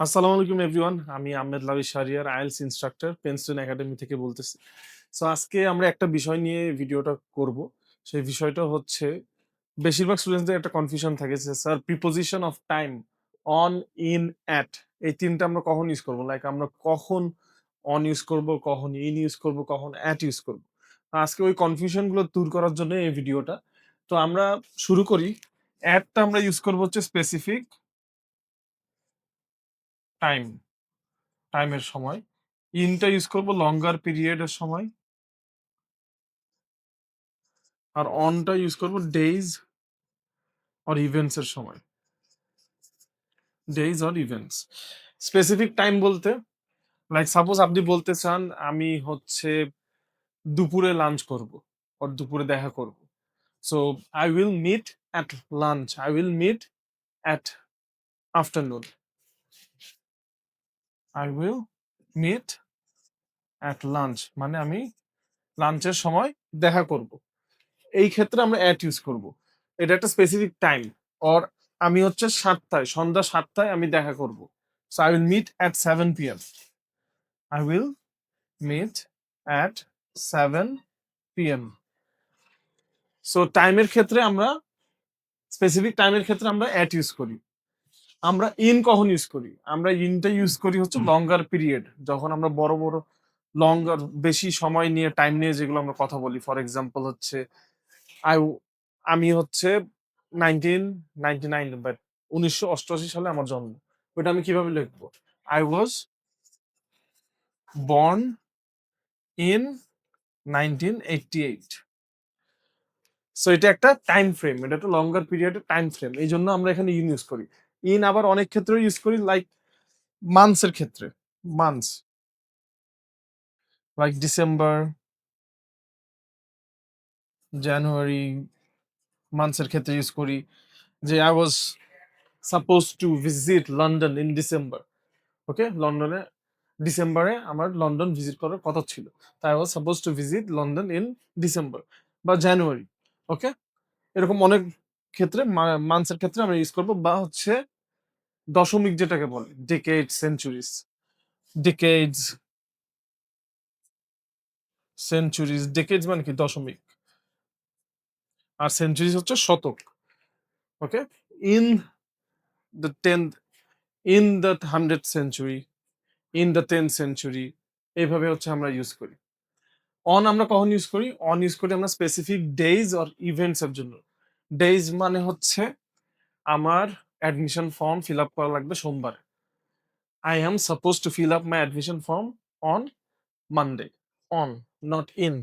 আসসালামু আলাইকুম এভরিওয়ান। আমি Ahmed Labi Shahriar, IELTS instructor Penston academy থেকে বলতেছি। সো আজকে আমরা একটা বিষয় নিয়ে ভিডিওটা করব। সেই বিষয়টা হচ্ছে বেশিরভাগ স্টুডেন্টসদের একটা কনফিউশন থাকে যে sir preposition of time on, in, at এই ৩ টা আমরা কখন ইউজ করব? লাইক আমরা কখন অন ইউজ করব, কখন ইন ইউজ করব, কখন অ্যাট ইউজ করব। আজকে ওই কনফিউশন গুলো দূর করার জন্য এই ভিডিওটা। তো আমরা শুরু করি। অ্যাটটা আমরা ইউজ করব হচ্ছে স্পেসিফিক টাইম, টাইমের সময়। ইনটা ইউজ করব লঙ্গার পিরিয়ড এর সময়। আর অনটা ইউজ করব ডেইজ অর ইভেন্টস এর সময়। Days or events. Specific time বলতে লাইক সাপোজ আপনি বলতে চান আমি হচ্ছে দুপুরে লাঞ্চ করব অর দুপুরে দেখা করব। So I will meet at lunch. I will meet at afternoon. I will meet at lunch মানে আমি লাঞ্চের সময় দেখা করব। এই ক্ষেত্রে আমরা অ্যাট ইউজ করব। এটা একটা স্পেসিফিক টাইম। অর আমি হচ্ছে ৭ টায়, সন্ধ্যা ৭ টায় আমি দেখা করব। So I will meet at 7 PM। I will meet at 7 PM। So টাইমের ক্ষেত্রে আমরা স্পেসিফিক টাইমের ক্ষেত্রে আমরা অ্যাট ইউজ করি। আমরা ইন কখন ইউজ করি? আমরা ইনটা ইউজ করি হচ্ছে লঙ্গার পিরিয়ড। যখন আমরা বড়, বড় লঙ্গার বেশি সময় নিয়ে টাইম নিয়ে যেগুলো আমরা কথা বলি। ফর এক্সাম্পল হচ্ছে আই আমি হচ্ছে 1999 বাট ১৯৮৮ সালে আমার জন্ম। ওইটা আমি কিভাবে লিখবো? I was born in 1988। So এটা একটা টাইম ফ্রেম। এটা একটা লঙ্গার পিরিয়ডের টাইম ফ্রেম। এইজন্য আমরা এখানে ইন ইউজ করি। ইন আবার অনেক ক্ষেত্রে ইউজ করি লাইক মান্থস এর ক্ষেত্রে। মান্থস লাইক ডিসেম্বর, জানুয়ারি মান্থস এর ক্ষেত্রে ইউজ করি। যে I was supposed to visit London in December। ওকে? লন্ডনে ডিসেম্বরে আমার লন্ডন ভিজিট করার কথা ছিল। তাই I was supposed to visit London in December বা জানুয়ারি। ওকে? এরকম অনেক ক্ষেত্রে মান্থস এর ক্ষেত্রে আমরা ইউজ করব বা হচ্ছে দশমিক যেটাকে বলে decade, centuries. Decades, centuries, decades মানে কি দশমিক। আর সেঞ্চুরিজ হচ্ছে শতক। Okay? In the 10th, in the 100th century, in the 10th century এইভাবে হচ্ছে আমরা ইউজ করি। অন আমরা কখন ইউজ করি? অন ইউজ করি আমরা স্পেসিফিক ডেইজ অর ইভেন্টস এর জন্য। ডেইজ মানে হচ্ছে আমার অ্যাডমিশন ফর্ম ফিল আপ করা লাগবে সোমবারে। I am supposed to fill up my admission form on Monday. On, not in.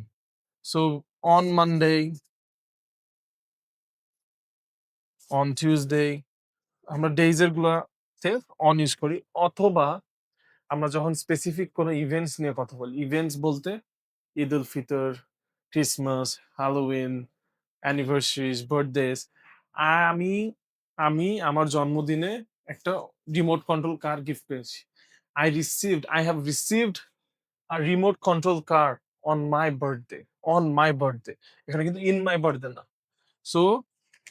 So on Monday, on Tuesday আমরা ডেইজ এর গুলাতে অন ইউজ করি অথবা আমরা যখন স্পেসিফিক কোনো ইভেন্টস নিয়ে কথা বলি। ইভেন্টস বলতে Eid ul Fitr, Christmas, Halloween, অ্যানিভার্সারিজ, birthdays. আমি আমি আমার জন্মদিনে একটা রিমোট কন্ট্রোল কার গিফট পেয়েছি। I have received a remote control car on my birthday. On my birthday. এখানে কিন্তু in my birthday না। সো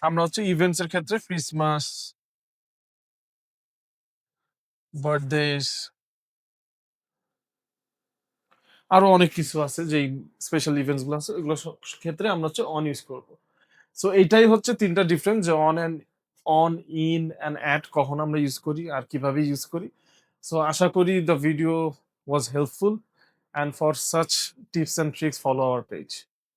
আমরা হচ্ছে ইভেন্টস এর ক্ষেত্রে ক্রিসমাস, বার্থডেজ আরো অনেক কিছু আছে যেই স্পেশাল ইভেন্টস গুলো আছে ওগুলো ক্ষেত্রে আমরা হচ্ছে অন ইউজ করব। সো এইটাই হচ্ছে ৩ টা ডিফারেন্স যে অন, ইন অ্যান্ড অ্যাট কখন আমরা ইউজ করি আর কিভাবে ইউজ করি। সো আশা করি the video was helpful and for such tips and tricks follow our page.